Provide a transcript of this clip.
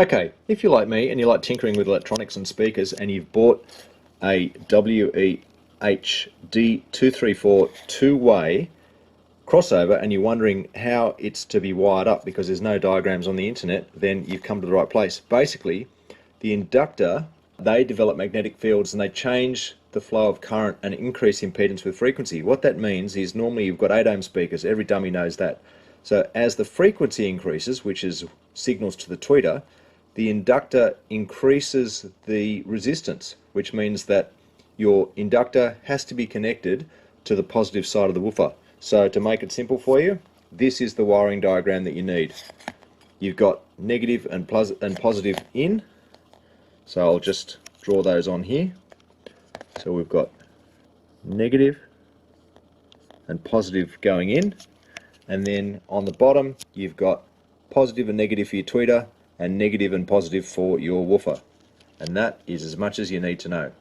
Okay, if you're like me and you like tinkering with electronics and speakers and you've bought a WEAH D234 two-way crossover and you're wondering how it's to be wired up because there's no diagrams on the internet, then you've come to the right place. Basically, the inductor, they develop magnetic fields and they change the flow of current and increase impedance with frequency. What that means is normally you've got 8 ohm speakers, every dummy knows that. So as the frequency increases, which is signals to the tweeter, the inductor increases the resistance, which means that your inductor has to be connected to the positive side of the woofer. So to make it simple for you, this is the wiring diagram that you need. You've got negative and positive in, so I'll just draw those on here. So we've got negative and positive going in, and then on the bottom you've got positive and negative for your tweeter and negative and positive for your woofer, and that is as much as you need to know.